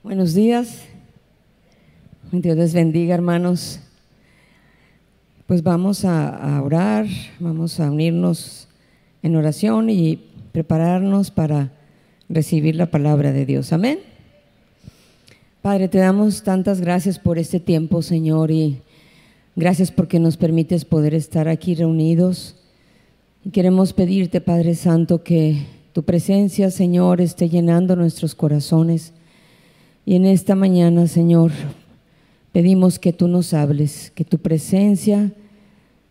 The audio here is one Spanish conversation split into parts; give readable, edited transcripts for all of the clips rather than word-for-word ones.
Buenos días, Dios les bendiga, hermanos. Pues vamos a orar, vamos a unirnos en oración y prepararnos para recibir la palabra de Dios. Amén. Padre, te damos tantas gracias por este tiempo, Señor, y gracias porque nos permites poder estar aquí reunidos. Y queremos pedirte, Padre Santo, que tu presencia, Señor, esté llenando nuestros corazones. Y en esta mañana, Señor, pedimos que tú nos hables, que tu presencia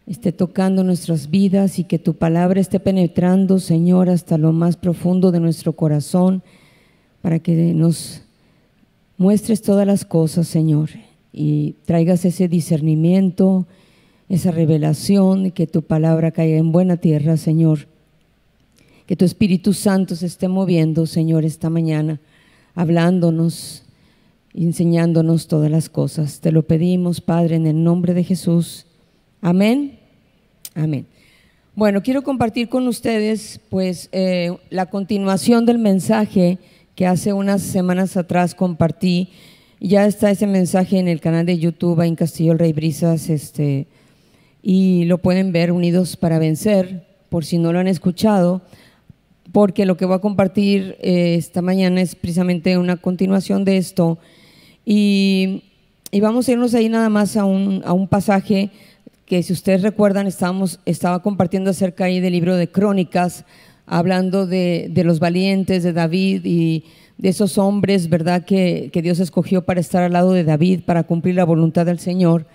esté tocando nuestras vidas y que tu palabra esté penetrando, Señor, hasta lo más profundo de nuestro corazón, para que nos muestres todas las cosas, Señor, y traigas ese discernimiento, esa revelación, y que tu palabra caiga en buena tierra, Señor. Que tu Espíritu Santo se esté moviendo, Señor, esta mañana, hablándonos, enseñándonos todas las cosas. Te lo pedimos, Padre, en el nombre de Jesús. Amén. Amén. Bueno, quiero compartir con ustedes pues la continuación del mensaje que hace unas semanas atrás compartí. Ya está ese mensaje en el canal de YouTube en Castillo el Rey Brisas, y lo pueden ver, Unidos para Vencer, por si no lo han escuchado, porque lo que voy a compartir esta mañana es precisamente una continuación de esto. Y vamos a irnos ahí nada más a un pasaje que, si ustedes recuerdan, estaba compartiendo acerca ahí del libro de Crónicas, hablando de los valientes de David y de esos hombres, ¿verdad?, que Dios escogió para estar al lado de David, para cumplir la voluntad del Señor.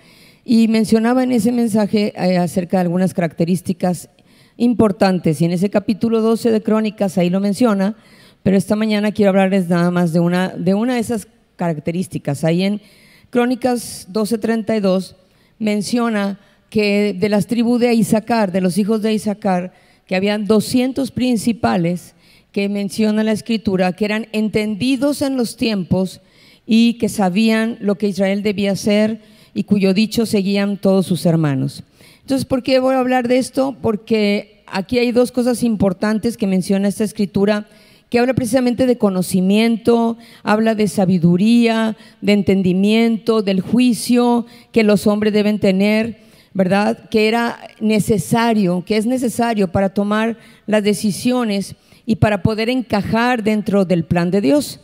Y mencionaba en ese mensaje acerca de algunas características importantes, y en ese capítulo 12 de Crónicas ahí lo menciona, pero esta mañana quiero hablarles nada más de una de esas características. Ahí en Crónicas 12:32 menciona que de las tribus de Isaacar, de los hijos de Isaacar, que habían 200 principales que menciona la Escritura, que eran entendidos en los tiempos y que sabían lo que Israel debía hacer y cuyo dicho seguían todos sus hermanos. Entonces, ¿por qué voy a hablar de esto? Porque aquí hay dos cosas importantes que menciona esta Escritura, que habla precisamente de conocimiento, habla de sabiduría, de entendimiento, del juicio que los hombres deben tener, ¿verdad? Que es necesario para tomar las decisiones y para poder encajar dentro del plan de Dios.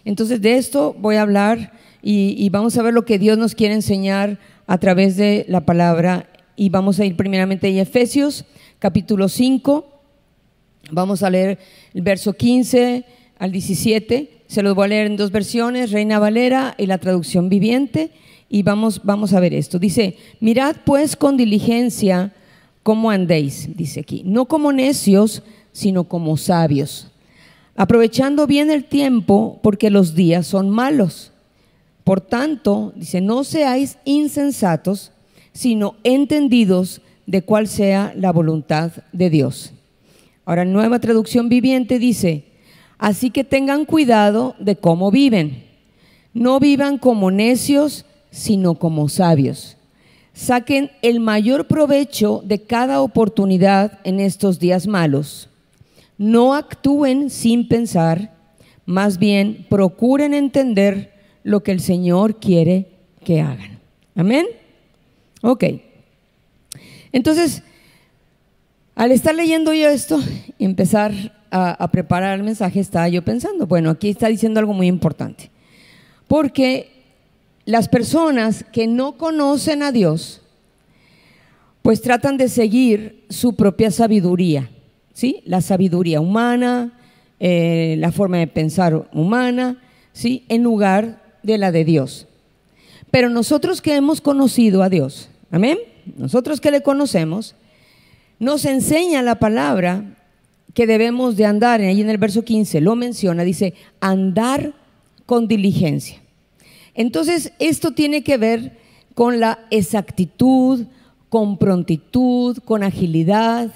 Entonces, de esto voy a hablar y vamos a ver lo que Dios nos quiere enseñar a través de la palabra. Y vamos a ir primeramente a Efesios capítulo 5, vamos a leer el verso 15 al 17, se los voy a leer en dos versiones, Reina Valera y la traducción viviente, y vamos a ver esto. Dice: mirad pues con diligencia cómo andéis, dice aquí, no como necios, sino como sabios, aprovechando bien el tiempo, porque los días son malos. Por tanto, dice, no seáis insensatos, sino entendidos de cuál sea la voluntad de Dios. Ahora, Nueva Traducción Viviente dice: así que tengan cuidado de cómo viven, no vivan como necios, sino como sabios. Saquen el mayor provecho de cada oportunidad en estos días malos. No actúen sin pensar, más bien procuren entender lo que el Señor quiere que hagan. Amén. Ok, entonces, al estar leyendo yo esto y empezar a preparar el mensaje, estaba yo pensando, bueno, aquí está diciendo algo muy importante, porque las personas que no conocen a Dios, pues tratan de seguir su propia sabiduría, ¿sí? La sabiduría humana, la forma de pensar humana, ¿sí?, en lugar de la de Dios. Pero nosotros que hemos conocido a Dios, amén, nosotros que le conocemos, nos enseña la palabra que debemos de andar. Ahí en el verso 15 lo menciona, dice: andar con diligencia. Entonces, esto tiene que ver con la exactitud, con prontitud, con agilidad,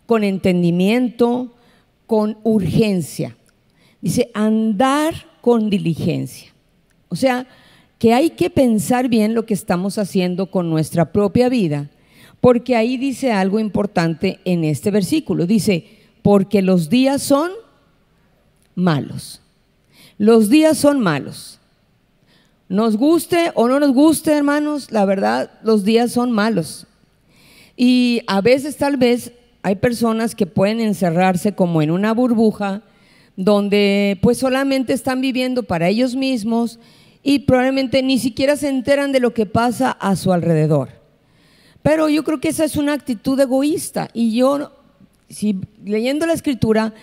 con entendimiento, con urgencia. Dice: andar con diligencia. O sea, que hay que pensar bien lo que estamos haciendo con nuestra propia vida, porque ahí dice algo importante en este versículo. Dice: porque los días son malos. Los días son malos. Nos guste o no nos guste, hermanos, la verdad, los días son malos. Y a veces, tal vez, hay personas que pueden encerrarse como en una burbuja donde pues solamente están viviendo para ellos mismos y probablemente ni siquiera se enteran de lo que pasa a su alrededor. Pero yo creo que esa es una actitud egoísta, y yo, si leyendo la Escritura,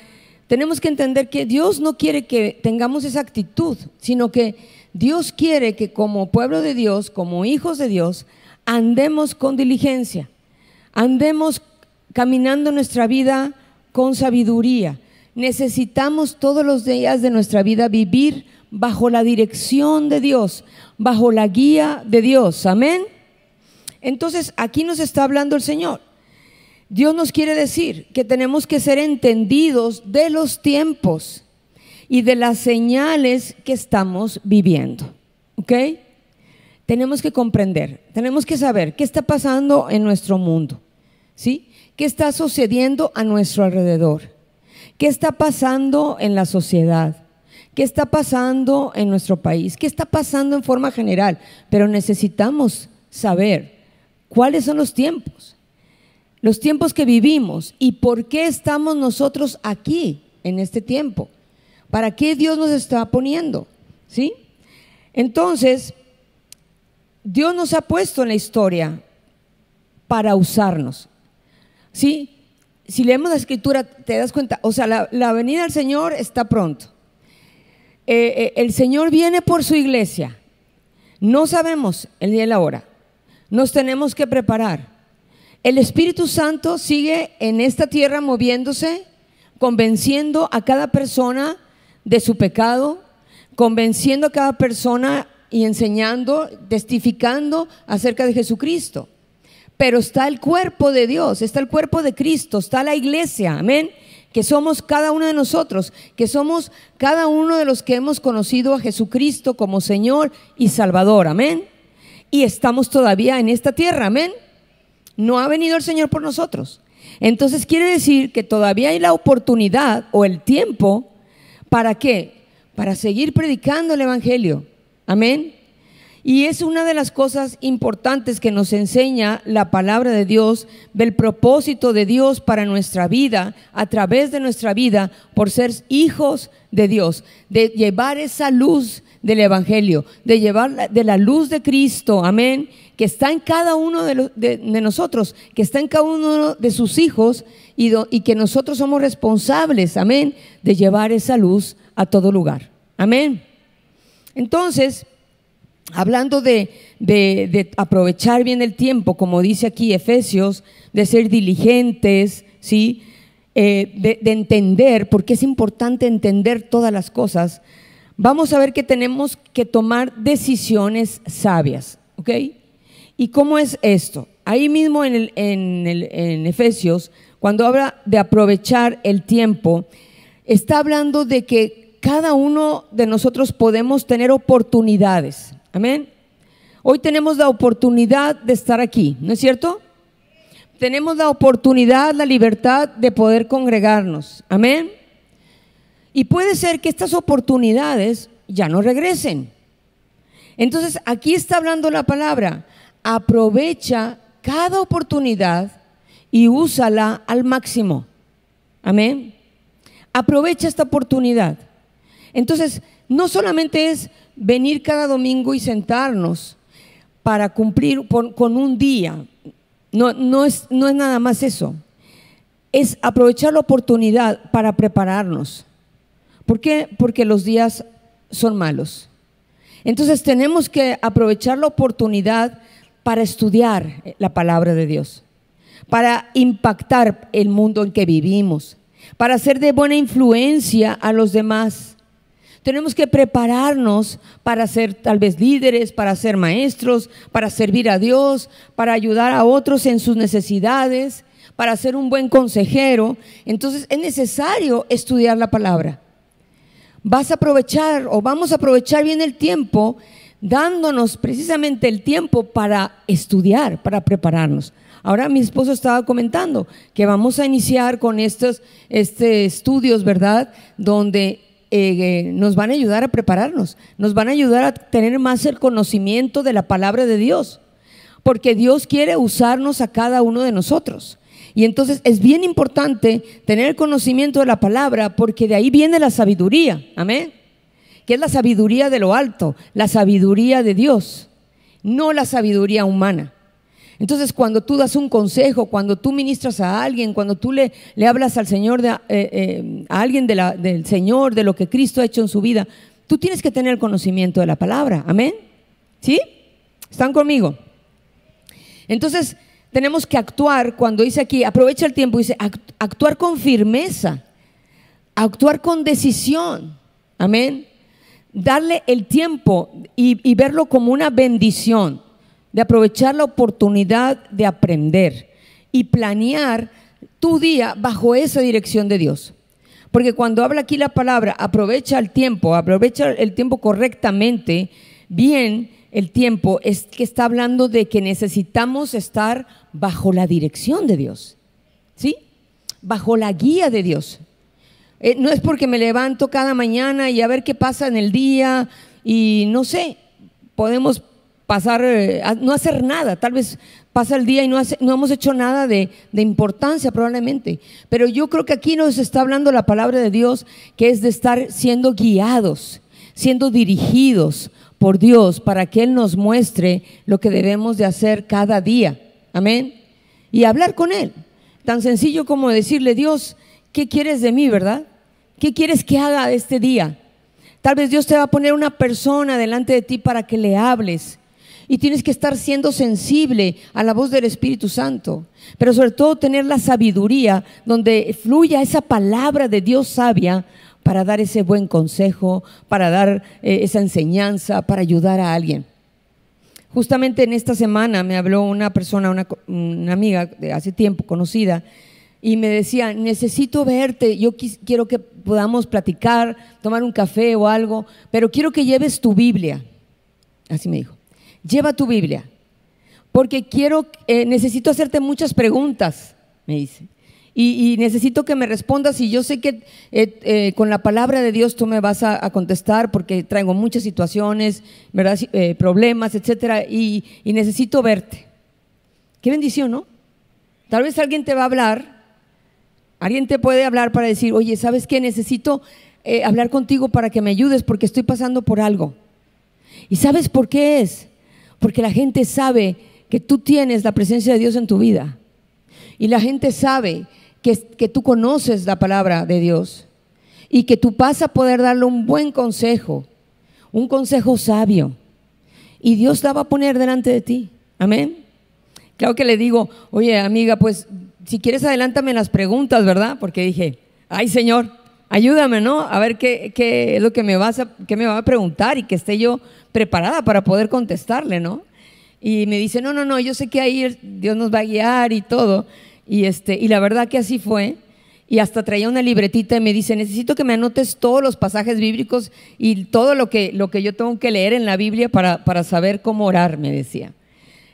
tenemos que entender que Dios no quiere que tengamos esa actitud, sino que Dios quiere que como pueblo de Dios, como hijos de Dios, andemos con diligencia, andemos caminando nuestra vida con sabiduría. Necesitamos todos los días de nuestra vida vivir bajo la dirección de Dios, bajo la guía de Dios, amén. Entonces aquí nos está hablando el Señor. Dios nos quiere decir que tenemos que ser entendidos de los tiempos y de las señales que estamos viviendo, ¿ok? Tenemos que comprender, tenemos que saber qué está pasando en nuestro mundo, ¿sí? ¿Qué está sucediendo a nuestro alrededor? ¿Qué está pasando en la sociedad? ¿Qué está pasando en nuestro país? ¿Qué está pasando en forma general? Pero necesitamos saber cuáles son los tiempos que vivimos y por qué estamos nosotros aquí en este tiempo. ¿Para qué Dios nos está poniendo? ¿Sí? Entonces, Dios nos ha puesto en la historia para usarnos. ¿Sí? Si leemos la Escritura, te das cuenta, o sea, la venida del Señor está pronto. El Señor viene por su iglesia. No sabemos el día y la hora. Nos tenemos que preparar. El Espíritu Santo sigue en esta tierra moviéndose, convenciendo a cada persona de su pecado, convenciendo a cada persona y enseñando, testificando acerca de Jesucristo. Pero está el cuerpo de Dios, está el cuerpo de Cristo, está la iglesia, amén, que somos cada uno de nosotros, que somos cada uno de los que hemos conocido a Jesucristo como Señor y Salvador, amén. Y estamos todavía en esta tierra, amén. No ha venido el Señor por nosotros. Entonces quiere decir que todavía hay la oportunidad o el tiempo, ¿para qué? Para seguir predicando el Evangelio, amén. Y es una de las cosas importantes que nos enseña la palabra de Dios, del propósito de Dios para nuestra vida, a través de nuestra vida, por ser hijos de Dios, de llevar esa luz del Evangelio, de llevar de la luz de Cristo, amén, que está en cada uno de nosotros, que está en cada uno de sus hijos y que nosotros somos responsables, amén, de llevar esa luz a todo lugar, amén. Entonces, hablando de aprovechar bien el tiempo, como dice aquí Efesios, de ser diligentes, ¿sí? De entender, porque es importante entender todas las cosas. Vamos a ver que tenemos que tomar decisiones sabias, ¿ok? ¿Y cómo es esto? Ahí mismo en Efesios, cuando habla de aprovechar el tiempo, está hablando de que cada uno de nosotros podemos tener oportunidades. Amén. Hoy tenemos la oportunidad de estar aquí, ¿no es cierto? Tenemos la oportunidad, la libertad de poder congregarnos. Amén. Y puede ser que estas oportunidades ya no regresen. Entonces, aquí está hablando la palabra. Aprovecha cada oportunidad y úsala al máximo. Amén. Aprovecha esta oportunidad. Entonces, no solamente es venir cada domingo y sentarnos para cumplir con un día, no es nada más eso, es aprovechar la oportunidad para prepararnos. ¿Por qué? Porque los días son malos. Entonces tenemos que aprovechar la oportunidad para estudiar la palabra de Dios, para impactar el mundo en que vivimos, para ser de buena influencia a los demás. Tenemos que prepararnos para ser tal vez líderes, para ser maestros, para servir a Dios, para ayudar a otros en sus necesidades, para ser un buen consejero. Entonces es necesario estudiar la palabra. Vas a aprovechar o vamos a aprovechar bien el tiempo, dándonos precisamente el tiempo para estudiar, para prepararnos. Ahora mi esposo estaba comentando que vamos a iniciar con estos estudios, ¿verdad? Donde nos van a ayudar a prepararnos, nos van a ayudar a tener más el conocimiento de la palabra de Dios, porque Dios quiere usarnos a cada uno de nosotros. Y entonces es bien importante tener el conocimiento de la palabra, porque de ahí viene la sabiduría, amén, que es la sabiduría de lo alto, la sabiduría de Dios, no la sabiduría humana. Entonces, cuando tú das un consejo, cuando tú ministras a alguien, cuando tú le hablas al Señor, a alguien del Señor, de lo que Cristo ha hecho en su vida, tú tienes que tener el conocimiento de la palabra, amén, ¿sí? ¿Están conmigo? Entonces, tenemos que actuar. Cuando dice aquí, aprovecha el tiempo, dice actuar con firmeza, actuar con decisión, amén. Darle el tiempo y verlo como una bendición, de aprovechar la oportunidad de aprender y planear tu día bajo esa dirección de Dios. Porque cuando habla aquí la palabra, aprovecha el tiempo correctamente, bien el tiempo, es que está hablando de que necesitamos estar bajo la dirección de Dios, ¿sí? Bajo la guía de Dios. No es porque me levanto cada mañana y a ver qué pasa en el día y no sé, podemos pasar, no hacer nada, tal vez pasa el día y no hemos hecho nada de importancia probablemente, pero yo creo que aquí nos está hablando la palabra de Dios, que es de estar siendo guiados, siendo dirigidos por Dios, para que Él nos muestre lo que debemos de hacer cada día, amén, y hablar con Él, tan sencillo como decirle: Dios, ¿qué quieres de mí, verdad? ¿Qué quieres que haga este día? Tal vez Dios te va a poner una persona delante de ti para que le hables, y tienes que estar siendo sensible a la voz del Espíritu Santo, pero sobre todo tener la sabiduría donde fluya esa palabra de Dios sabia para dar ese buen consejo, para dar esa enseñanza, para ayudar a alguien. Justamente en esta semana me habló una persona, una amiga de hace tiempo conocida, y me decía: necesito verte, yo quiero que podamos platicar, tomar un café o algo, pero quiero que lleves tu Biblia. Así me dijo: lleva tu Biblia, porque necesito hacerte muchas preguntas, me dice, y necesito que me respondas, y yo sé que con la palabra de Dios tú me vas a contestar, porque traigo muchas situaciones, ¿verdad? Problemas, etcétera, y necesito verte. Qué bendición, ¿no? Tal vez alguien te va a hablar, alguien te puede hablar para decir: oye, ¿sabes qué? Necesito hablar contigo para que me ayudes, porque estoy pasando por algo. ¿Y sabes por qué es? Porque la gente sabe que tú tienes la presencia de Dios en tu vida, y la gente sabe que tú conoces la palabra de Dios, y que tú vas a poder darle un buen consejo, un consejo sabio, y Dios la va a poner delante de ti, amén. Claro que le digo: oye, amiga, pues si quieres adelántame las preguntas, ¿verdad? Porque dije: ay, Señor, ayúdame, ¿no? A ver qué es lo que me va a preguntar, y que esté yo preparada para poder contestarle, ¿no? Y me dice: no, yo sé que ahí Dios nos va a guiar y todo. Y la verdad que así fue. Y hasta traía una libretita y me dice: necesito que me anotes todos los pasajes bíblicos y todo lo que yo tengo que leer en la Biblia para saber cómo orar, me decía.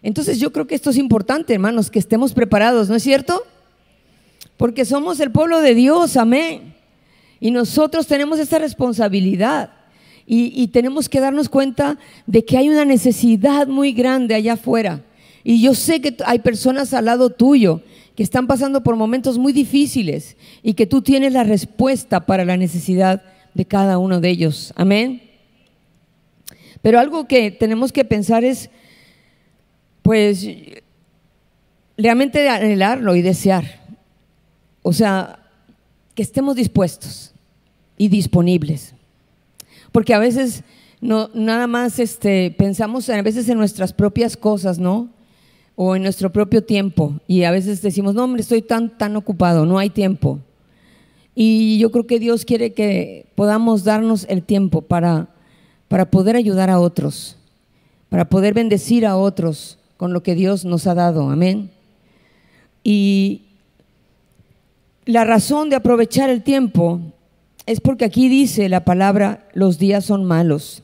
Entonces yo creo que esto es importante, hermanos, que estemos preparados, ¿no es cierto? Porque somos el pueblo de Dios, amén. Y nosotros tenemos esta responsabilidad, y tenemos que darnos cuenta de que hay una necesidad muy grande allá afuera. Y yo sé que hay personas al lado tuyo que están pasando por momentos muy difíciles, y que tú tienes la respuesta para la necesidad de cada uno de ellos, amén. Pero algo que tenemos que pensar es, pues, realmente anhelarlo y desear. O sea, que estemos dispuestos y disponibles, porque a veces no, nada más pensamos a veces en nuestras propias cosas, ¿no? O en nuestro propio tiempo, y a veces decimos: no, hombre, estoy tan ocupado, no hay tiempo. Y yo creo que Dios quiere que podamos darnos el tiempo para poder ayudar a otros, para poder bendecir a otros con lo que Dios nos ha dado, amén. Y la razón de aprovechar el tiempo es porque aquí dice la palabra: los días son malos.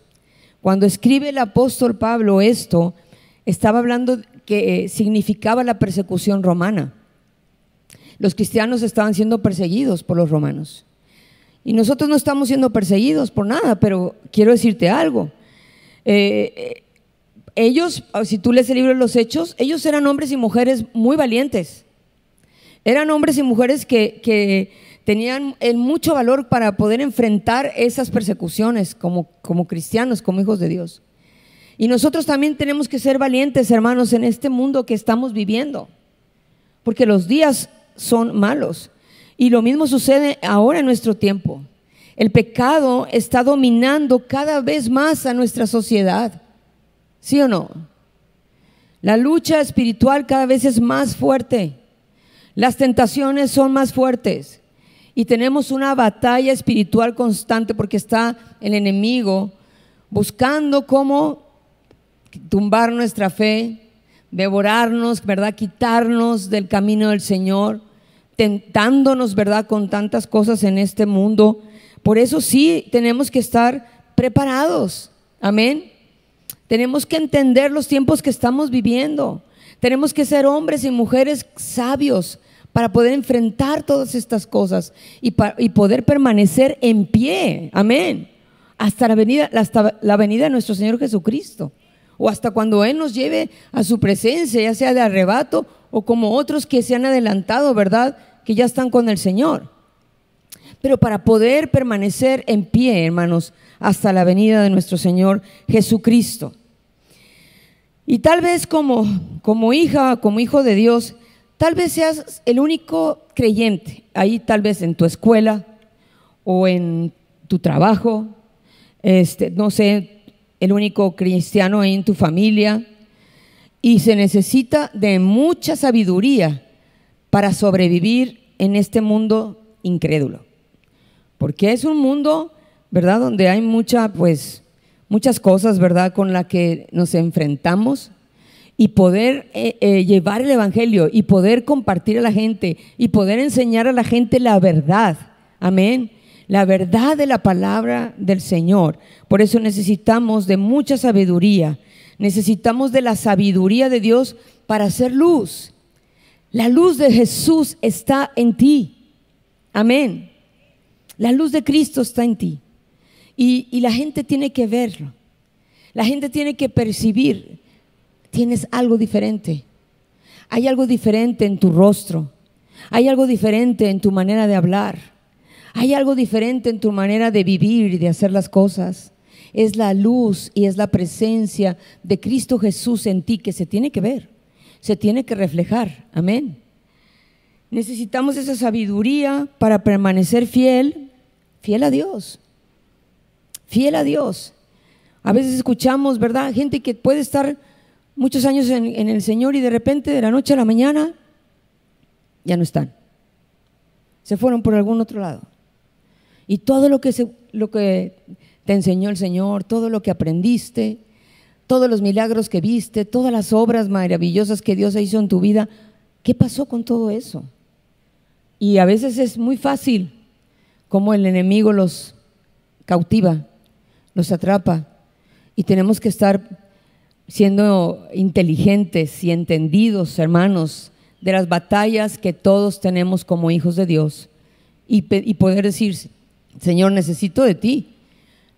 Cuando escribe el apóstol Pablo esto, estaba hablando que significaba la persecución romana. Los cristianos estaban siendo perseguidos por los romanos, Y nosotros no estamos siendo perseguidos por nada, pero quiero decirte algo. Ellos, si tú lees el libro de los Hechos, ellos eran hombres y mujeres muy valientes. Eran hombres y mujeres que tenían mucho valor para poder enfrentar esas persecuciones como cristianos, como hijos de Dios. Y nosotros también tenemos que ser valientes, hermanos, en este mundo que estamos viviendo, porque los días son malos. Y lo mismo sucede ahora en nuestro tiempo. El pecado está dominando cada vez más a nuestra sociedad. ¿Sí o no? La lucha espiritual cada vez es más fuerte. Las tentaciones son más fuertes. Y tenemos una batalla espiritual constante porque está el enemigo buscando cómo tumbar nuestra fe, devorarnos, ¿verdad? Quitarnos del camino del Señor, tentándonos, ¿verdad?, con tantas cosas en este mundo. Por eso sí tenemos que estar preparados. Amén. Tenemos que entender los tiempos que estamos viviendo. Tenemos que ser hombres y mujeres sabios para poder enfrentar todas estas cosas y poder permanecer en pie. Amén. Hasta la venida de nuestro Señor Jesucristo, o hasta cuando Él nos lleve a su presencia, ya sea de arrebato o como otros que se han adelantado, ¿verdad?, que ya están con el Señor. Pero para poder permanecer en pie, hermanos, hasta la venida de nuestro Señor Jesucristo. Y tal vez como hija, como hijo de Dios, tal vez seas el único creyente, ahí tal vez en tu escuela o en tu trabajo, no sé, el único cristiano ahí en tu familia. Y se necesita de mucha sabiduría para sobrevivir en este mundo incrédulo. Porque es un mundo, ¿verdad?, donde hay muchas cosas, ¿verdad?, con las que nos enfrentamos. Y poder llevar el evangelio y poder compartir a la gente y poder enseñar a la gente la verdad. Amén. La verdad de la palabra del Señor. Por eso necesitamos de mucha sabiduría. Necesitamos de la sabiduría de Dios para hacer luz. La luz de Jesús está en ti. Amén. La luz de Cristo está en ti. Y la gente tiene que verlo. La gente tiene que percibir. Tienes algo diferente. Hay algo diferente en tu rostro. Hay algo diferente en tu manera de hablar. Hay algo diferente en tu manera de vivir y de hacer las cosas. Es la luz y es la presencia de Cristo Jesús en ti que se tiene que ver, se tiene que reflejar. Amén. Necesitamos esa sabiduría para permanecer fiel a Dios. Fiel a Dios. A veces escuchamos, ¿verdad?, gente que puede estar muchos años en el Señor y de repente de la noche a la mañana ya no están. Se fueron por algún otro lado. Y todo lo que te enseñó el Señor, todo lo que aprendiste, todos los milagros que viste, todas las obras maravillosas que Dios hizo en tu vida, ¿qué pasó con todo eso? Y a veces es muy fácil como el enemigo los cautiva, los atrapa, y tenemos que estar siendo inteligentes y entendidos, hermanos, de las batallas que todos tenemos como hijos de Dios y poder decir: Señor, necesito de ti,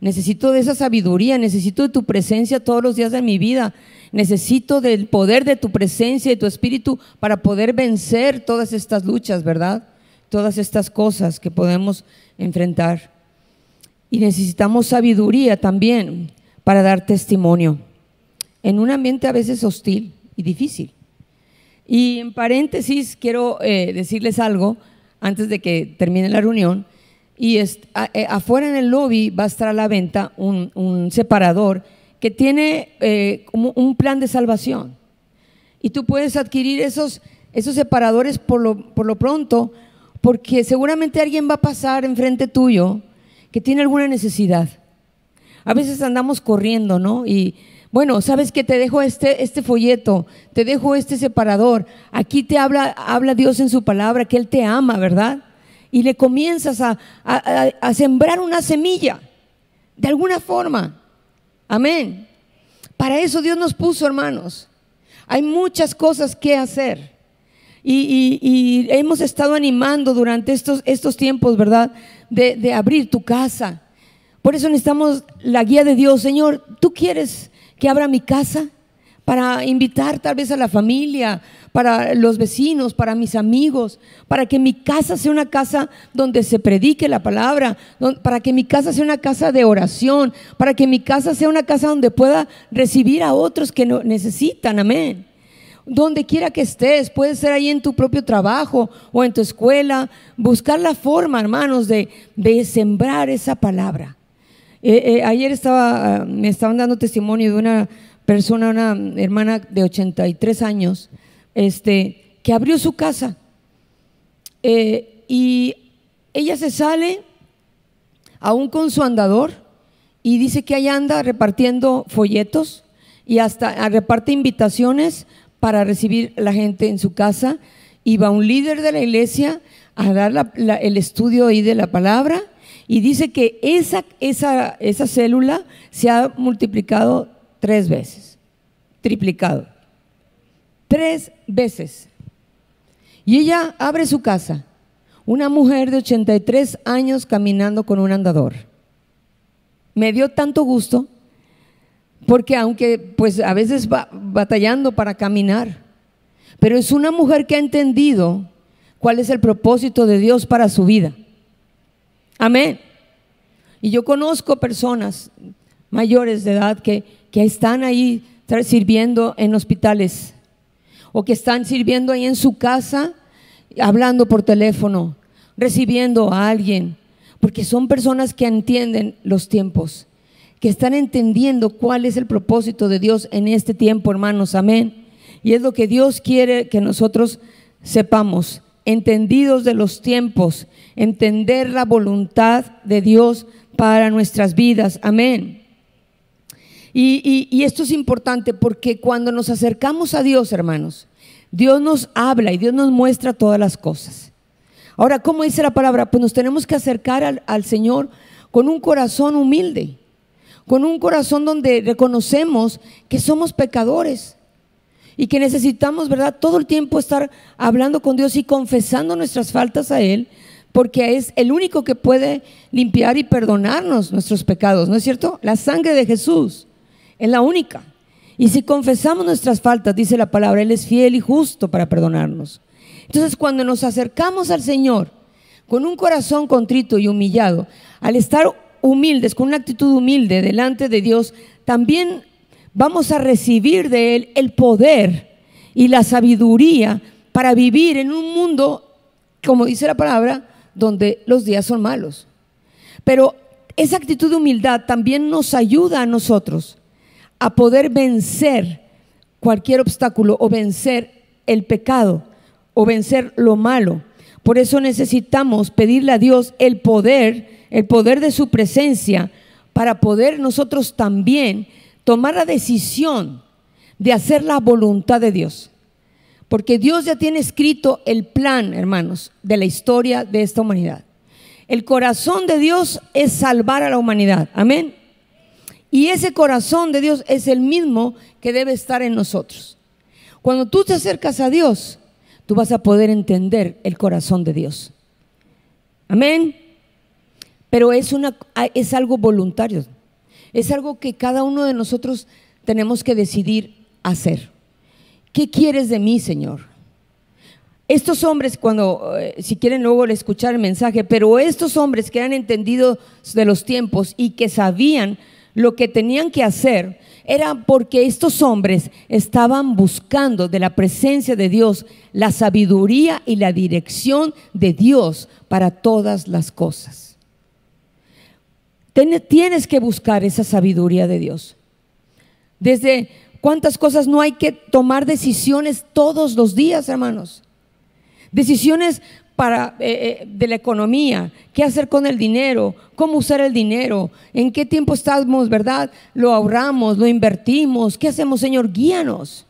necesito de esa sabiduría, necesito de tu presencia todos los días de mi vida, necesito del poder de tu presencia y de tu espíritu para poder vencer todas estas luchas, ¿verdad? Todas estas cosas que podemos enfrentar. Y necesitamos sabiduría también para dar testimonio en un ambiente a veces hostil y difícil. Y en paréntesis quiero decirles algo antes de que termine la reunión. Y afuera en el lobby va a estar a la venta un separador que tiene como un plan de salvación. Y tú puedes adquirir esos separadores por lo pronto, porque seguramente alguien va a pasar enfrente tuyo que tiene alguna necesidad. A veces andamos corriendo, ¿no? Y bueno, ¿sabes qué? Te dejo este folleto, te dejo este separador. Aquí te habla Dios en su palabra, que Él te ama, ¿verdad? Y le comienzas a sembrar una semilla, de alguna forma. Amén. Para eso Dios nos puso, hermanos. Hay muchas cosas que hacer. y hemos estado animando durante estos tiempos, ¿verdad? De abrir tu casa. Por eso necesitamos la guía de Dios. Señor, ¿tú quieres que abra mi casa? Para invitar tal vez a la familia, para los vecinos, para mis amigos, para que mi casa sea una casa donde se predique la palabra, para que mi casa sea una casa de oración, para que mi casa sea una casa donde pueda recibir a otros que necesitan, amén. Donde quiera que estés, puede ser ahí en tu propio trabajo o en tu escuela, buscar la forma, hermanos, de sembrar esa palabra. Ayer me estaban dando testimonio de una persona, una hermana de 83 años, que abrió su casa, y ella se sale aún con su andador y dice que ahí anda repartiendo folletos y hasta reparte invitaciones para recibir a la gente en su casa, y va un líder de la iglesia a dar el estudio ahí de la palabra, y dice que esa célula se ha multiplicado 3 veces, triplicado, 3 veces. Y ella abre su casa, una mujer de 83 años caminando con un andador. Me dio tanto gusto, porque aunque pues a veces va batallando para caminar, pero es una mujer que ha entendido cuál es el propósito de Dios para su vida. Amén. Y yo conozco personas mayores de edad que están ahí sirviendo en hospitales, o que están sirviendo ahí en su casa, hablando por teléfono, recibiendo a alguien, porque son personas que entienden los tiempos, que están entendiendo cuál es el propósito de Dios en este tiempo, hermanos, amén. Y es lo que Dios quiere que nosotros sepamos, entendidos de los tiempos, entender la voluntad de Dios para nuestras vidas, amén. Y esto es importante porque cuando nos acercamos a Dios, hermanos, Dios nos habla y Dios nos muestra todas las cosas. Ahora, ¿cómo dice la palabra? Pues nos tenemos que acercar al Señor con un corazón humilde, con un corazón donde reconocemos que somos pecadores y que necesitamos, ¿verdad?, todo el tiempo estar hablando con Dios y confesando nuestras faltas a Él, porque es el único que puede limpiar y perdonarnos nuestros pecados, ¿no es cierto? La sangre de Jesús es la única. Y si confesamos nuestras faltas, dice la palabra, Él es fiel y justo para perdonarnos. Entonces, cuando nos acercamos al Señor con un corazón contrito y humillado, al estar humildes, con una actitud humilde delante de Dios, también vamos a recibir de Él el poder y la sabiduría para vivir en un mundo, como dice la palabra, donde los días son malos. Pero esa actitud de humildad también nos ayuda a nosotros a poder vencer cualquier obstáculo, o vencer el pecado, o vencer lo malo. Por eso necesitamos pedirle a Dios el poder de su presencia, para poder nosotros también tomar la decisión de hacer la voluntad de Dios. Porque Dios ya tiene escrito el plan, hermanos, de la historia de esta humanidad. El corazón de Dios es salvar a la humanidad, amén. Y ese corazón de Dios es el mismo que debe estar en nosotros. Cuando tú te acercas a Dios, tú vas a poder entender el corazón de Dios, amén. Pero es algo voluntario, es algo que cada uno de nosotros tenemos que decidir hacer. ¿Qué quieres de mí, Señor? Estos hombres, si quieren luego escuchar el mensaje, pero estos hombres que han entendido de los tiempos y que sabían lo que tenían que hacer, era porque estos hombres estaban buscando de la presencia de Dios la sabiduría y la dirección de Dios para todas las cosas. Tienes que buscar esa sabiduría de Dios. Desde cuántas cosas no hay que tomar decisiones todos los días, hermanos. Decisiones de la economía, qué hacer con el dinero, cómo usar el dinero, en qué tiempo estamos, ¿verdad? Lo ahorramos, lo invertimos, ¿qué hacemos, Señor? Guíanos.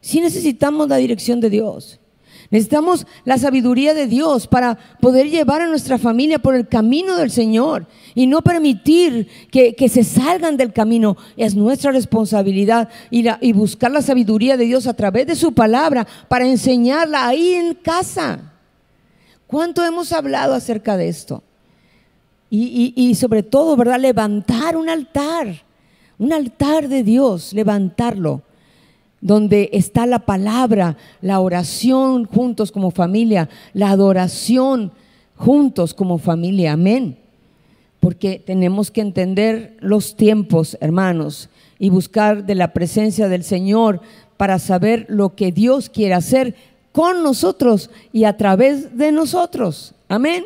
Sí necesitamos la dirección de Dios. Necesitamos la sabiduría de Dios para poder llevar a nuestra familia por el camino del Señor y no permitir que se salgan del camino. Es nuestra responsabilidad y buscar la sabiduría de Dios a través de su palabra para enseñarla ahí en casa. ¿Cuánto hemos hablado acerca de esto? Y sobre todo, ¿verdad? Levantar un altar de Dios, levantarlo, donde está la palabra, la oración juntos como familia, la adoración juntos como familia, amén. Porque tenemos que entender los tiempos, hermanos, y buscar de la presencia del Señor para saber lo que Dios quiere hacer con nosotros y a través de nosotros, amén.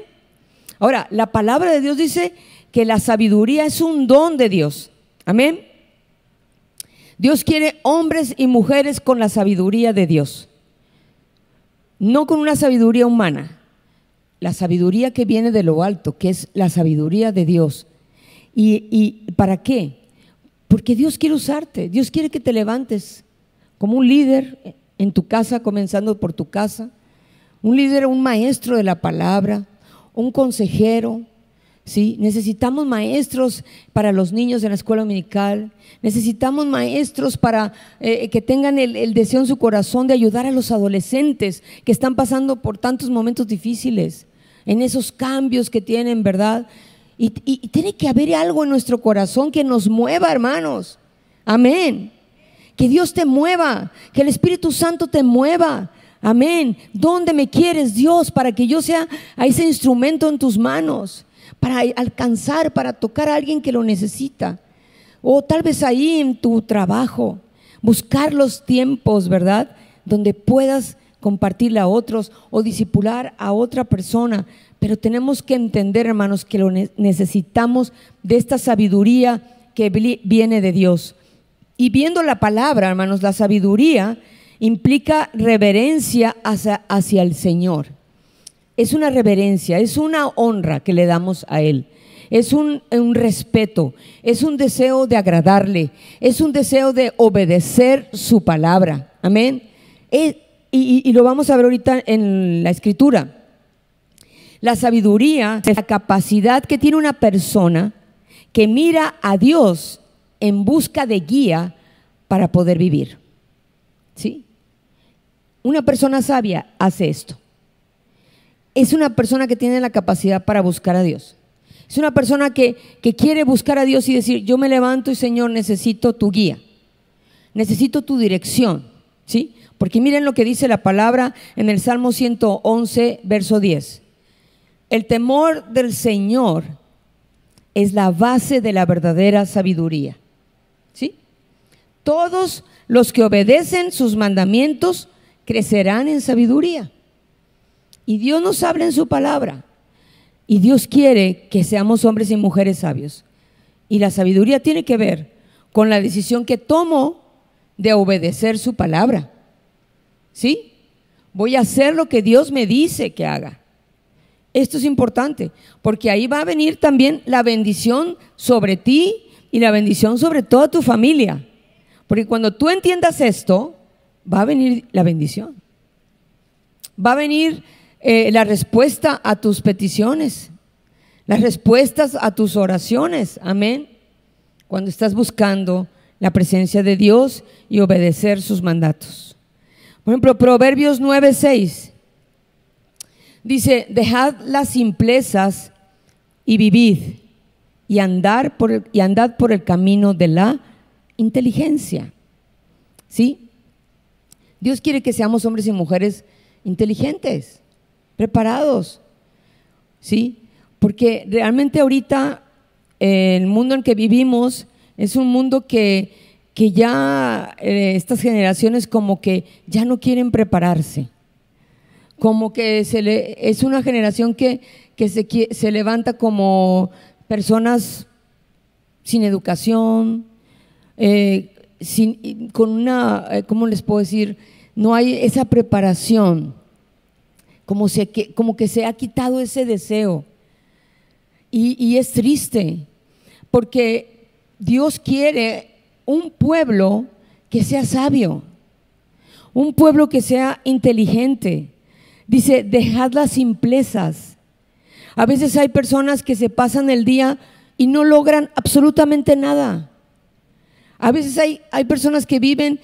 Ahora, la palabra de Dios dice que la sabiduría es un don de Dios, amén. Dios quiere hombres y mujeres con la sabiduría de Dios, no con una sabiduría humana, la sabiduría que viene de lo alto, que es la sabiduría de Dios. ¿Y para qué? Porque Dios quiere usarte, Dios quiere que te levantes como un líder en tu casa, comenzando por tu casa, un líder, un maestro de la palabra, un consejero. ¿Sí? Necesitamos maestros para los niños en la escuela dominical, necesitamos maestros para que tengan el deseo en su corazón de ayudar a los adolescentes que están pasando por tantos momentos difíciles, en esos cambios que tienen, ¿verdad? Y tiene que haber algo en nuestro corazón que nos mueva, hermanos, amén, que Dios te mueva, que el Espíritu Santo te mueva, amén. ¿Dónde me quieres, Dios, para que yo sea a ese instrumento en tus manos? Para alcanzar, para tocar a alguien que lo necesita, o tal vez ahí en tu trabajo, buscar los tiempos, ¿verdad?, donde puedas compartirle a otros o discipular a otra persona. Pero tenemos que entender, hermanos, que necesitamos de esta sabiduría que viene de Dios. Y viendo la palabra, hermanos, la sabiduría implica reverencia hacia el Señor. Es una reverencia, es una honra que le damos a Él, es un respeto, es un deseo de agradarle, es un deseo de obedecer su palabra, amén. Y lo vamos a ver ahorita en la Escritura. La sabiduría es la capacidad que tiene una persona que mira a Dios en busca de guía para poder vivir, ¿sí? Una persona sabia hace esto. Es una persona que tiene la capacidad para buscar a Dios. Es una persona que quiere buscar a Dios y decir: yo me levanto y, Señor, necesito tu guía, necesito tu dirección, ¿sí? Porque miren lo que dice la palabra en el Salmo 111, verso 10. El temor del Señor es la base de la verdadera sabiduría, ¿sí? Todos los que obedecen sus mandamientos crecerán en sabiduría. Y Dios nos habla en su palabra. Y Dios quiere que seamos hombres y mujeres sabios. Y la sabiduría tiene que ver con la decisión que tomo de obedecer su palabra. ¿Sí? Voy a hacer lo que Dios me dice que haga. Esto es importante, porque ahí va a venir también la bendición sobre ti y la bendición sobre toda tu familia. Porque cuando tú entiendas esto, va a venir la bendición. Va a venir la respuesta a tus peticiones, las respuestas a tus oraciones, amén. Cuando estás buscando la presencia de Dios y obedecer sus mandatos. Por ejemplo, Proverbios 9:6 dice: dejad las simplezas y vivid, y andad por el camino de la inteligencia. ¿Sí? Dios quiere que seamos hombres y mujeres inteligentes, preparados, ¿sí? Porque realmente ahorita el mundo en que vivimos es un mundo que ya estas generaciones como que ya no quieren prepararse, como que es una generación que se levanta como personas sin educación, con una, ¿cómo les puedo decir? No hay esa preparación, como que se ha quitado ese deseo. Y es triste, porque Dios quiere un pueblo que sea sabio, un pueblo que sea inteligente, Dice, dejad las simplezas. A veces hay personas que se pasan el día y no logran absolutamente nada. A veces hay personas que viven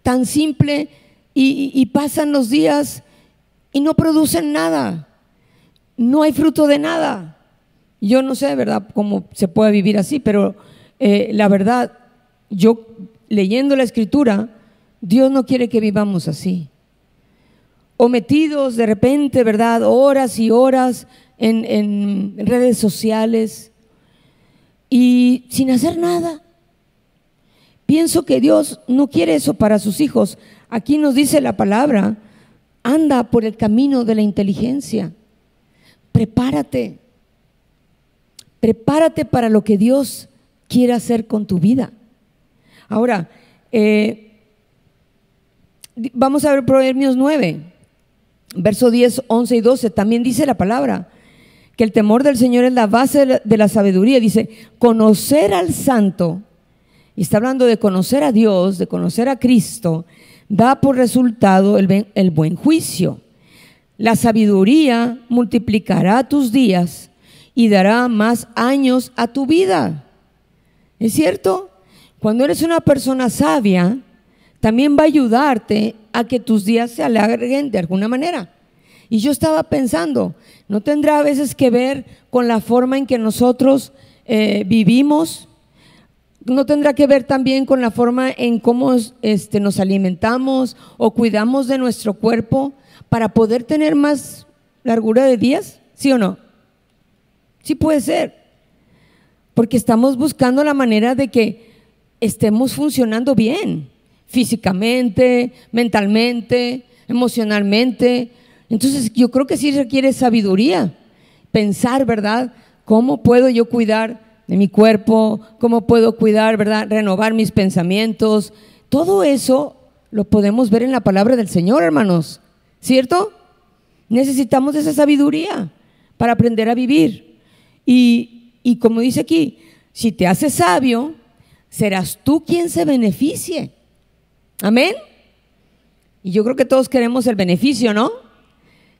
tan simple y pasan los días y no producen nada. No hay fruto de nada. Yo no sé, ¿verdad?, cómo se puede vivir así, pero la verdad, yo leyendo la Escritura, Dios no quiere que vivamos así. O metidos de repente, ¿verdad?, horas y horas en redes sociales y sin hacer nada. Pienso que Dios no quiere eso para sus hijos. Aquí nos dice la palabra, anda por el camino de la inteligencia. Prepárate. Prepárate para lo que Dios quiere hacer con tu vida. Ahora, vamos a ver Proverbios 9, verso 10, 11 y 12. También dice la palabra que el temor del Señor es la base de la sabiduría. Dice, conocer al santo, y está hablando de conocer a Dios, de conocer a Cristo, da por resultado el buen juicio. La sabiduría multiplicará tus días y dará más años a tu vida. ¿Es cierto? Cuando eres una persona sabia, también va a ayudarte a que tus días se alarguen de alguna manera. Y yo estaba pensando, ¿no tendrá a veces que ver con la forma en que nosotros vivimos? ¿No tendrá que ver también con la forma en cómo nos alimentamos o cuidamos de nuestro cuerpo para poder tener más largura de días? ¿Sí o no? Sí puede ser, porque estamos buscando la manera de que estemos funcionando bien, físicamente, mentalmente, emocionalmente. Entonces yo creo que sí requiere sabiduría, pensar, ¿verdad?, ¿cómo puedo yo cuidar de mi cuerpo? ¿Cómo puedo cuidar, verdad?, renovar mis pensamientos? Todo eso lo podemos ver en la palabra del Señor, hermanos, ¿cierto? Necesitamos esa sabiduría para aprender a vivir. Y como dice aquí, si te haces sabio, serás tú quien se beneficie. Amén. Y yo creo que todos queremos el beneficio, ¿no?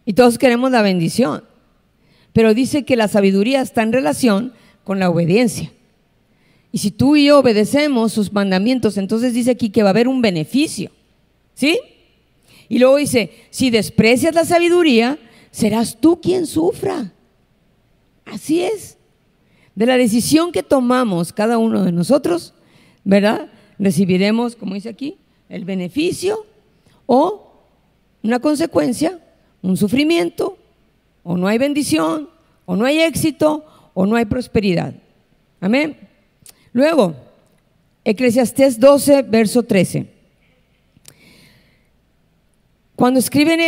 Y todos queremos la bendición. Pero dice que la sabiduría está en relación con la obediencia. Y si tú y yo obedecemos sus mandamientos, entonces dice aquí que va a haber un beneficio. ¿Sí? Y luego dice, si desprecias la sabiduría, serás tú quien sufra. Así es. De la decisión que tomamos cada uno de nosotros, ¿verdad?, recibiremos, como dice aquí, el beneficio o una consecuencia, un sufrimiento, o no hay bendición, o no hay éxito, o no hay prosperidad. Amén. Luego, Eclesiastés 12, verso 13. Cuando escriben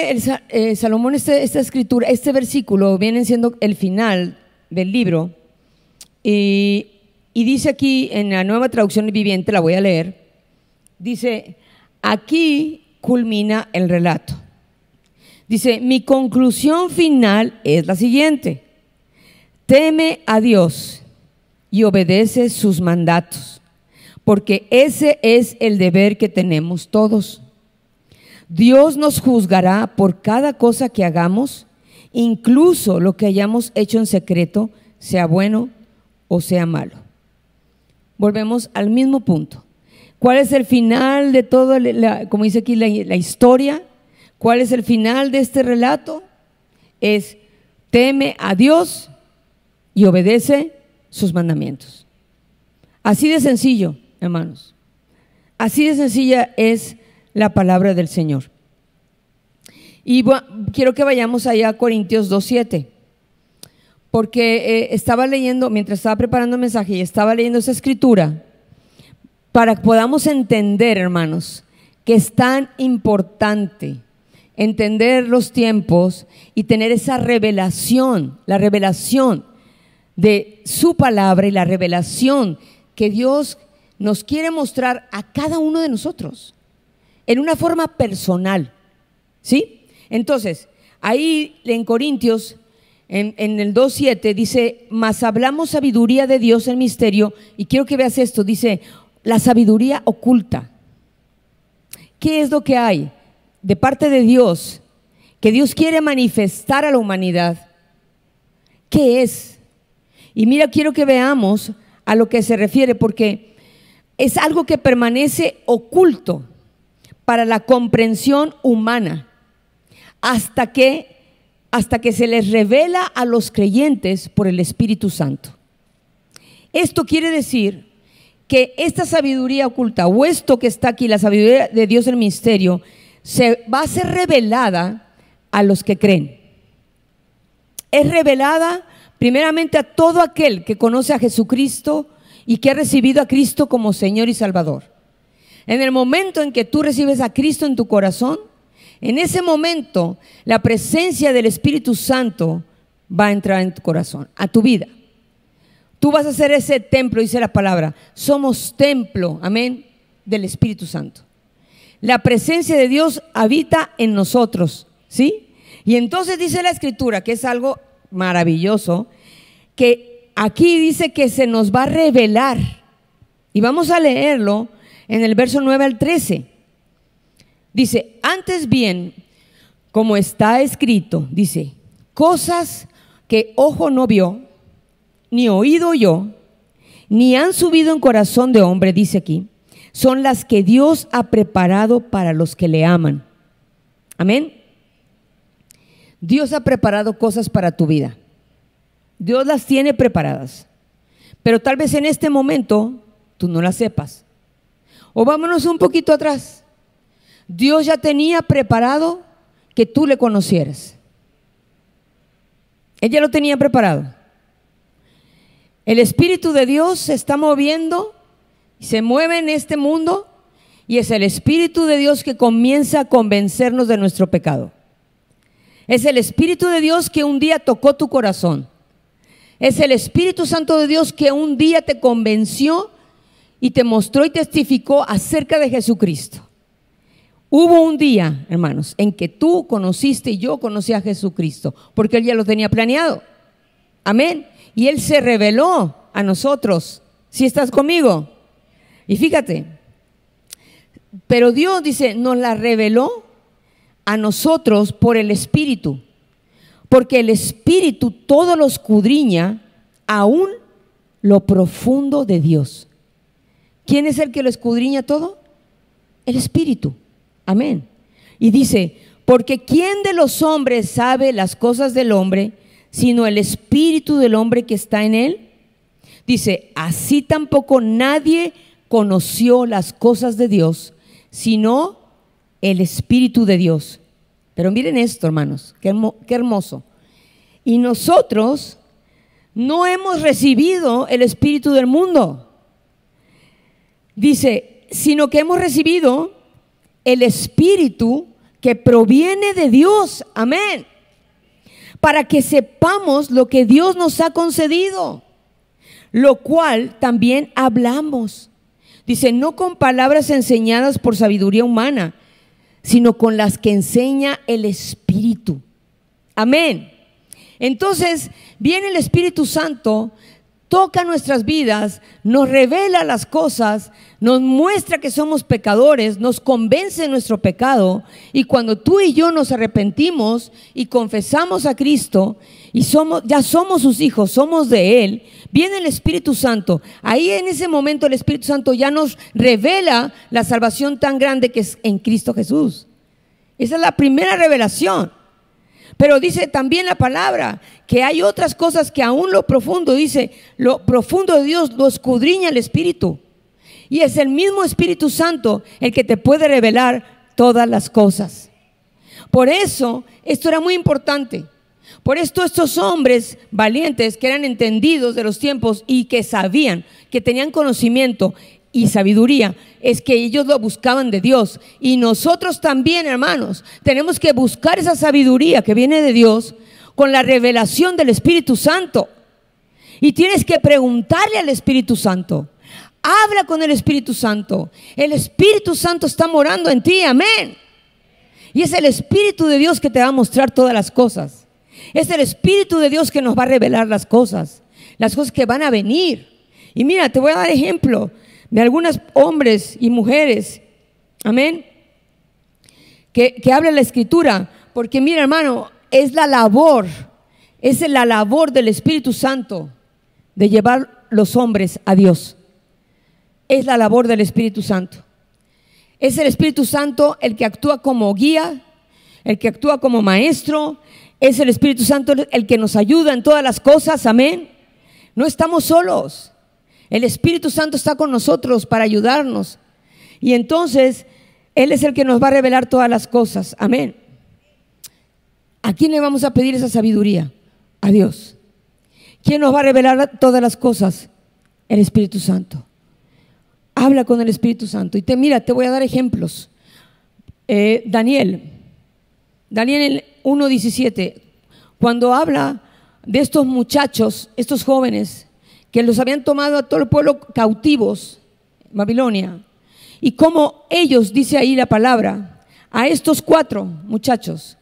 Salomón esta escritura, este versículo viene siendo el final del libro, y dice aquí en la Nueva Traducción Viviente, la voy a leer, dice, aquí culmina el relato. Dice, mi conclusión final es la siguiente: teme a Dios y obedece sus mandatos, porque ese es el deber que tenemos todos. Dios nos juzgará por cada cosa que hagamos, incluso lo que hayamos hecho en secreto, sea bueno o sea malo. Volvemos al mismo punto. ¿Cuál es el final de todo, como dice aquí la historia? ¿Cuál es el final de este relato? Es teme a Dios y obedece sus mandamientos. Así de sencillo, hermanos. Así de sencilla es la palabra del Señor. Y quiero que vayamos allá a Corintios 2:7, porque estaba leyendo, mientras estaba preparando el mensaje y estaba leyendo esa escritura, para que podamos entender, hermanos, que es tan importante entender los tiempos y tener esa revelación, la revelación de su palabra y la revelación que Dios nos quiere mostrar a cada uno de nosotros en una forma personal, ¿sí? Entonces, ahí en Corintios, en el 2:7 dice, mas hablamos sabiduría de Dios en misterio, y quiero que veas esto, dice, la sabiduría oculta. ¿Qué es lo que hay de parte de Dios que Dios quiere manifestar a la humanidad, ¿qué es? Y mira, quiero que veamos a lo que se refiere, porque es algo que permanece oculto para la comprensión humana hasta que se les revela a los creyentes por el Espíritu Santo. Esto quiere decir que esta sabiduría oculta, o esto que está aquí, la sabiduría de Dios en el misterio, se va a ser revelada a los que creen. Es revelada primeramente a todo aquel que conoce a Jesucristo y que ha recibido a Cristo como Señor y Salvador. En el momento en que tú recibes a Cristo en tu corazón, en ese momento la presencia del Espíritu Santo va a entrar en tu corazón, a tu vida. Tú vas a ser ese templo, dice la palabra. Somos templo, amén, del Espíritu Santo. La presencia de Dios habita en nosotros, ¿sí? Y entonces dice la Escritura, que es algo maravilloso, que aquí dice que se nos va a revelar. Y vamos a leerlo en el verso 9 al 13. Dice, antes bien, como está escrito, dice, cosas que ojo no vio, ni oído oyó, ni han subido en corazón de hombre, dice aquí, son las que Dios ha preparado para los que le aman. Amén. Dios ha preparado cosas para tu vida. Dios las tiene preparadas. Pero tal vez en este momento tú no las sepas. O vámonos un poquito atrás. Dios ya tenía preparado que tú le conocieras. Él ya lo tenía preparado. El Espíritu de Dios se está moviendo, se mueve en este mundo, y es el Espíritu de Dios que comienza a convencernos de nuestro pecado. Es el Espíritu de Dios que un día tocó tu corazón. Es el Espíritu Santo de Dios que un día te convenció y te mostró y testificó acerca de Jesucristo. Hubo un día, hermanos, en que tú conociste y yo conocí a Jesucristo, porque Él ya lo tenía planeado. Amén. Y Él se reveló a nosotros. ¿Sí estás conmigo? Y fíjate, pero Dios dice, nos la reveló a nosotros por el Espíritu, porque el Espíritu todo lo escudriña, aún lo profundo de Dios. ¿Quién es el que lo escudriña todo? El Espíritu. Amén. Y dice, porque ¿quién de los hombres sabe las cosas del hombre, sino el Espíritu del hombre que está en él? Dice, así tampoco nadie conoció las cosas de Dios, sino el Espíritu de Dios. Pero miren esto, hermanos, qué hermoso. Y nosotros no hemos recibido el Espíritu del mundo. Dice, sino que hemos recibido el Espíritu que proviene de Dios. Amén. Para que sepamos lo que Dios nos ha concedido, lo cual también hablamos. Dice, no con palabras enseñadas por sabiduría humana, sino con las que enseña el Espíritu. Amén. Entonces viene el Espíritu Santo, toca nuestras vidas, nos revela las cosas, nos muestra que somos pecadores, nos convence de nuestro pecado, y cuando tú y yo nos arrepentimos y confesamos a Cristo y ya somos sus hijos, somos de Él, viene el Espíritu Santo. Ahí en ese momento el Espíritu Santo ya nos revela la salvación tan grande que es en Cristo Jesús. Esa es la primera revelación. Pero dice también la palabra que hay otras cosas que aún lo profundo, dice, lo profundo de Dios lo escudriña el Espíritu. Y es el mismo Espíritu Santo el que te puede revelar todas las cosas. Por eso, esto era muy importante. Por esto estos hombres valientes que eran entendidos de los tiempos y que sabían, que tenían conocimiento y sabiduría, es que ellos lo buscaban de Dios. Y nosotros también, hermanos, tenemos que buscar esa sabiduría que viene de Dios con la revelación del Espíritu Santo. Y tienes que preguntarle al Espíritu Santo. Habla con el Espíritu Santo. El Espíritu Santo está morando en ti, amén. Y es el Espíritu de Dios que te va a mostrar todas las cosas. Es el Espíritu de Dios que nos va a revelar las cosas que van a venir. Y mira, te voy a dar ejemplo de algunos hombres y mujeres, amén, que habla la Escritura. Porque mira, hermano, es la labor del Espíritu Santo de llevar los hombres a Dios. Es la labor del Espíritu Santo. Es el Espíritu Santo el que actúa como guía, el que actúa como maestro. Es el Espíritu Santo el que nos ayuda en todas las cosas, amén. No estamos solos. El Espíritu Santo está con nosotros para ayudarnos. Y entonces Él es el que nos va a revelar todas las cosas, amén. ¿A quién le vamos a pedir esa sabiduría? A Dios. ¿Quién nos va a revelar todas las cosas? El Espíritu Santo. Habla con el Espíritu Santo. Y mira, te voy a dar ejemplos. Daniel 1:17, cuando habla de estos muchachos, estos jóvenes, que los habían tomado a todo el pueblo cautivos, Babilonia, y cómo ellos, dice ahí la palabra, a estos 4 muchachos,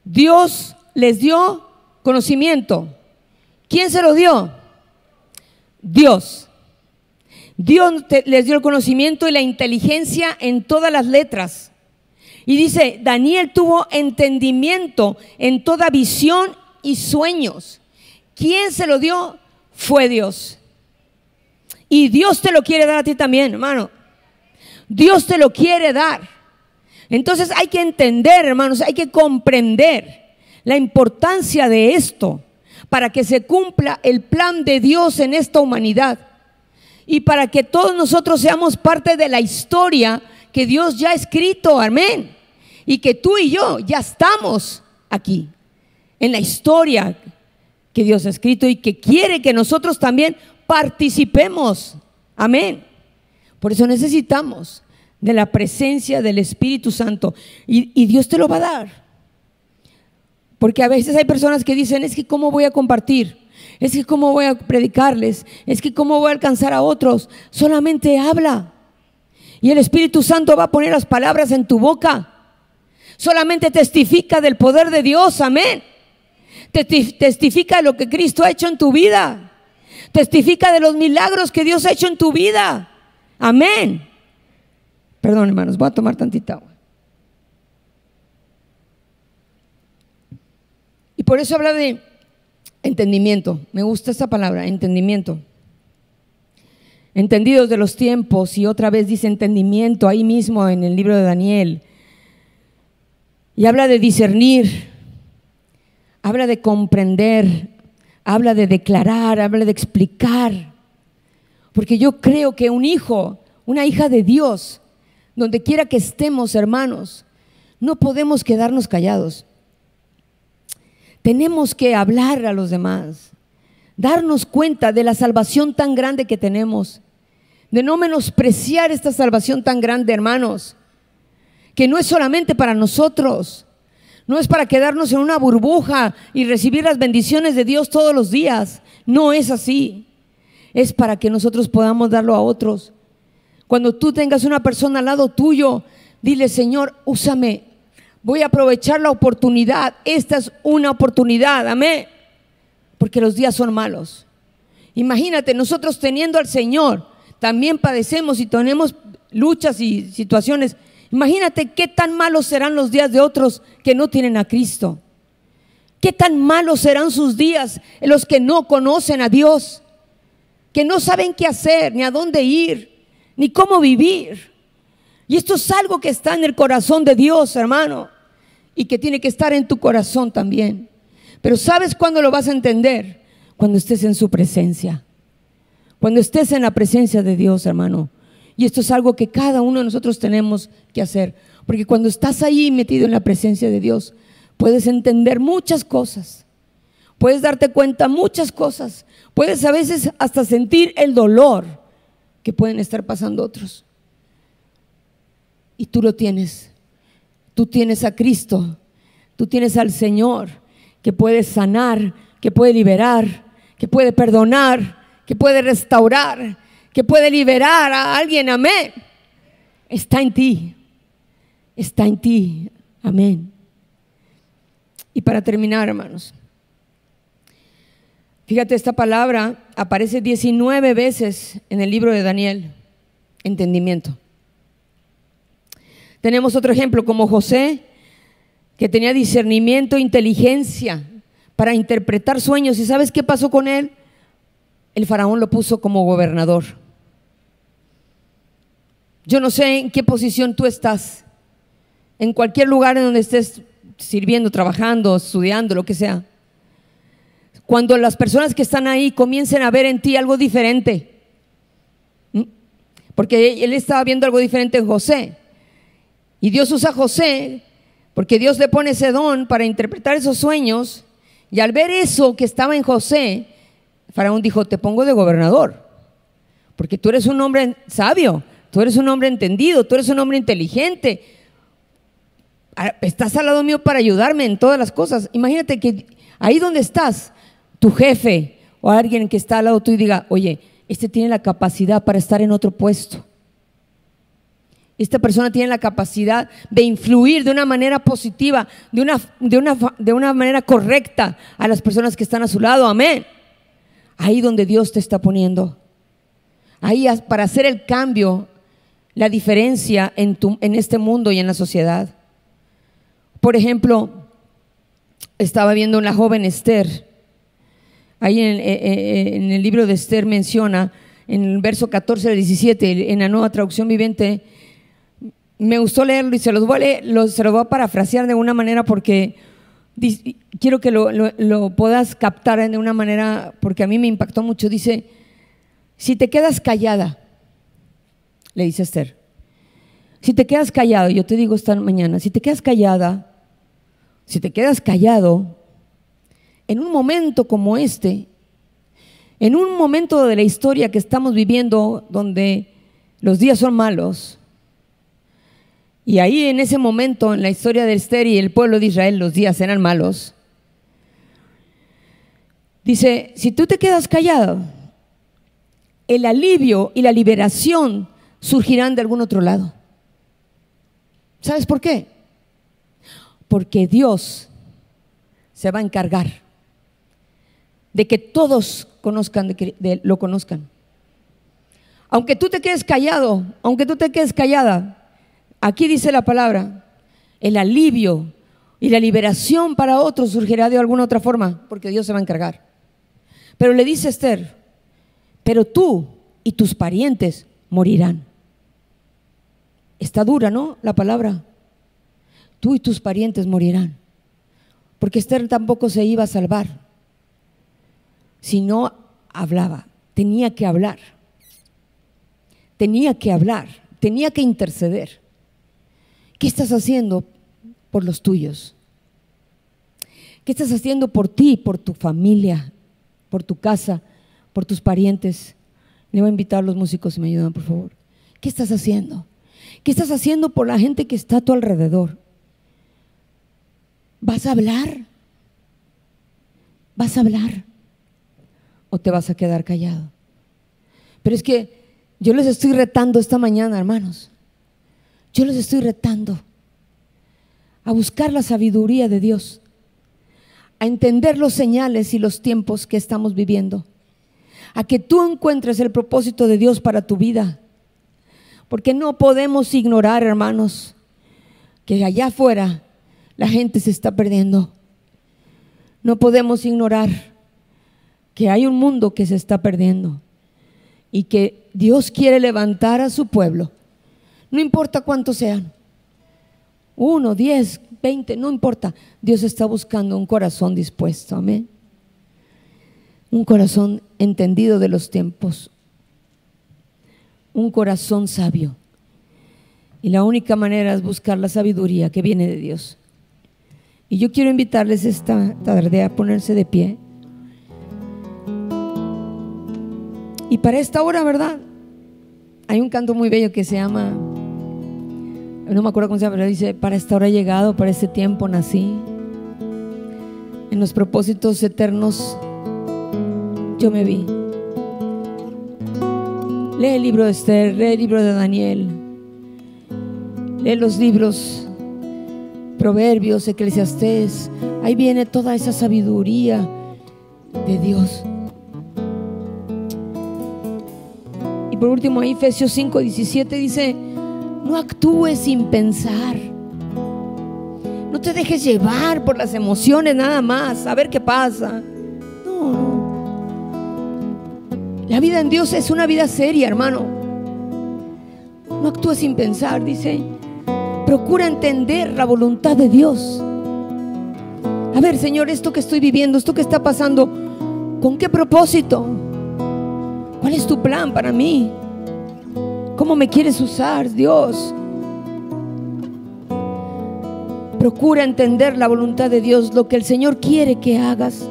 Dios les dio conocimiento. ¿Quién se lo dio? Dios. Dios les dio el conocimiento y la inteligencia en todas las letras. Y dice, Daniel tuvo entendimiento en toda visión y sueños. ¿Quién se lo dio? Fue Dios. Y Dios te lo quiere dar a ti también, hermano. Dios te lo quiere dar. Entonces hay que entender, hermanos, hay que comprender la importancia de esto para que se cumpla el plan de Dios en esta humanidad y para que todos nosotros seamos parte de la historia que Dios ya ha escrito, amén, y que tú y yo ya estamos aquí en la historia que Dios ha escrito y que quiere que nosotros también participemos, amén. Por eso necesitamos de la presencia del Espíritu Santo y Dios te lo va a dar. Porque a veces hay personas que dicen, es que cómo voy a compartir, es que cómo voy a predicarles, es que cómo voy a alcanzar a otros. Solamente habla y el Espíritu Santo va a poner las palabras en tu boca. Solamente testifica del poder de Dios, amén. Testifica de lo que Cristo ha hecho en tu vida. Testifica de los milagros que Dios ha hecho en tu vida, amén. Perdón, hermanos, voy a tomar tantita agua. Y por eso habla de entendimiento. Me gusta esta palabra, entendimiento. Entendidos de los tiempos, y otra vez dice entendimiento ahí mismo en el libro de Daniel. Y habla de discernir, habla de comprender, habla de declarar, habla de explicar. Porque yo creo que un hijo, una hija de Dios, donde quiera que estemos, hermanos, no podemos quedarnos callados. Tenemos que hablar a los demás, darnos cuenta de la salvación tan grande que tenemos, de no menospreciar esta salvación tan grande, hermanos, que no es solamente para nosotros, no es para quedarnos en una burbuja y recibir las bendiciones de Dios todos los días. No es así, es para que nosotros podamos darlo a otros. Cuando tú tengas una persona al lado tuyo, dile, Señor, úsame. Voy a aprovechar la oportunidad. Esta es una oportunidad, amén. Porque los días son malos. Imagínate, nosotros teniendo al Señor, también padecemos y tenemos luchas y situaciones. Imagínate qué tan malos serán los días de otros que no tienen a Cristo. Qué tan malos serán sus días los que no conocen a Dios, que no saben qué hacer, ni a dónde ir, ni cómo vivir. Y esto es algo que está en el corazón de Dios, hermano, y que tiene que estar en tu corazón también. Pero ¿sabes cuándo lo vas a entender? Cuando estés en su presencia, cuando estés en la presencia de Dios, hermano. Y esto es algo que cada uno de nosotros tenemos que hacer, porque cuando estás ahí metido en la presencia de Dios, puedes entender muchas cosas, puedes darte cuenta muchas cosas, puedes a veces hasta sentir el dolor que pueden estar pasando otros. Y tú lo tienes. Tú tienes a Cristo, tú tienes al Señor que puede sanar, que puede liberar, que puede perdonar, que puede restaurar, que puede liberar a alguien, amén. Está en ti, amén. Y para terminar, hermanos, fíjate, esta palabra aparece 19 veces en el libro de Daniel, entendimiento. Tenemos otro ejemplo como José. que tenía discernimiento, inteligencia para interpretar sueños. ¿Y sabes qué pasó con él? El faraón lo puso como gobernador. Yo no sé en qué posición tú estás, en cualquier lugar en donde estés sirviendo, trabajando, estudiando, lo que sea. Cuando las personas que están ahí comiencen a ver en ti algo diferente, porque él estaba viendo algo diferente en José, y Dios usa a José porque Dios le pone ese don para interpretar esos sueños, y al ver eso que estaba en José, Faraón dijo: te pongo de gobernador, porque tú eres un hombre sabio, tú eres un hombre entendido, tú eres un hombre inteligente, estás al lado mío para ayudarme en todas las cosas. Imagínate que ahí donde estás, tu jefe o alguien que está al lado tuyo diga: oye, este tiene la capacidad para estar en otro puesto. Esta persona tiene la capacidad de influir de una manera positiva, de una manera correcta a las personas que están a su lado. Amén. Ahí donde Dios te está poniendo. Ahí para hacer el cambio, la diferencia en este mundo y en la sociedad. Por ejemplo, estaba viendo una joven Esther. Ahí en el libro de Esther menciona, en el verso 14 al 17, en la Nueva Traducción Viviente, me gustó leerlo y se los voy a parafrasear de una manera porque quiero que lo puedas captar de una manera, porque a mí me impactó mucho. Dice: si te quedas callada, le dice Esther, si te quedas callado, yo te digo esta mañana, si te quedas callada, si te quedas callado, en un momento como este, en un momento de la historia que estamos viviendo donde los días son malos, y ahí en ese momento en la historia de Esther y el pueblo de Israel los días eran malos, dice: si tú te quedas callado, el alivio y la liberación surgirán de algún otro lado. ¿Sabes por qué? Porque Dios se va a encargar de que todos conozcan, lo conozcan. Aunque tú te quedes callado, aunque tú te quedes callada, aquí dice la palabra, el alivio y la liberación para otros surgirá de alguna otra forma, porque Dios se va a encargar. Pero le dice Esther: pero tú y tus parientes morirán. Está dura, ¿no? La palabra. Tú y tus parientes morirán. Porque Esther tampoco se iba a salvar si no hablaba. Tenía que hablar. Tenía que hablar. Tenía que interceder. ¿Qué estás haciendo por los tuyos? ¿Qué estás haciendo por ti, por tu familia, por tu casa, por tus parientes? Le voy a invitar a los músicos si me ayudan, por favor. ¿Qué estás haciendo? ¿Qué estás haciendo por la gente que está a tu alrededor? ¿Vas a hablar? ¿Vas a hablar? ¿O te vas a quedar callado? Pero es que yo les estoy retando esta mañana, hermanos. Yo les estoy retando a buscar la sabiduría de Dios, a entender los señales y los tiempos que estamos viviendo, a que tú encuentres el propósito de Dios para tu vida. Porque no podemos ignorar, hermanos, que allá afuera la gente se está perdiendo. No podemos ignorar que hay un mundo que se está perdiendo y que Dios quiere levantar a su pueblo. No importa cuántos sean, 1, 10, 20, no importa. Dios está buscando un corazón dispuesto, amén. Un corazón entendido de los tiempos, un corazón sabio. Y la única manera es buscar la sabiduría que viene de Dios. Y yo quiero invitarles esta tarde a ponerse de pie. Y para esta hora, ¿verdad? Hay un canto muy bello que se llama, no me acuerdo cómo se llama, pero dice: para esta hora he llegado, para este tiempo nací. En los propósitos eternos yo me vi. Lee el libro de Esther, lee el libro de Daniel, lee los libros Proverbios, Eclesiastés. Ahí viene toda esa sabiduría de Dios. Y por último, ahí Efesios 5:17 dice: no actúes sin pensar. No te dejes llevar por las emociones nada más, a ver qué pasa. No, no. La vida en Dios es una vida seria, hermano. No actúes sin pensar, dice. Procura entender la voluntad de Dios. A ver, Señor, esto que estoy viviendo, esto que está pasando, ¿con qué propósito? ¿Cuál es tu plan para mí? ¿Cómo me quieres usar, Dios? Procura entender la voluntad de Dios, lo que el Señor quiere que hagas,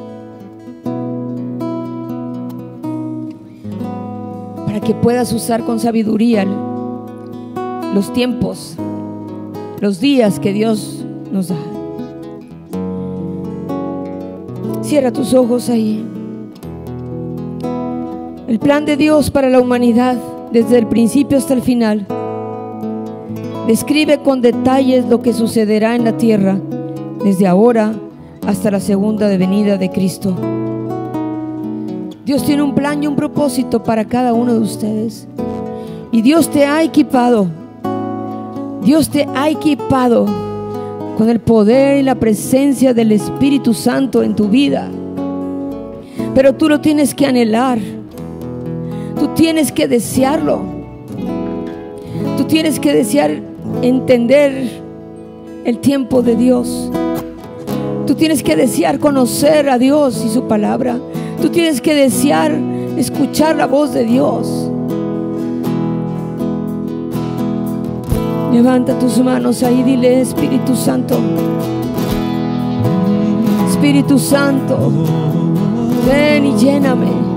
para que puedas usar con sabiduría los tiempos, los días que Dios nos da. Cierra tus ojos ahí. El plan de Dios para la humanidad, desde el principio hasta el final, describe con detalles lo que sucederá en la tierra desde ahora hasta la segunda venida de Cristo. Dios tiene un plan y un propósito para cada uno de ustedes. Y Dios te ha equipado. Dios te ha equipado con el poder y la presencia del Espíritu Santo en tu vida. Pero tú lo tienes que anhelar. Tú tienes que desearlo. Tú tienes que desear entender el tiempo de Dios. Tú tienes que desear conocer a Dios y su palabra. Tú tienes que desear escuchar la voz de Dios. Levanta tus manos ahí, dile: Espíritu Santo, Espíritu Santo, ven y lléname.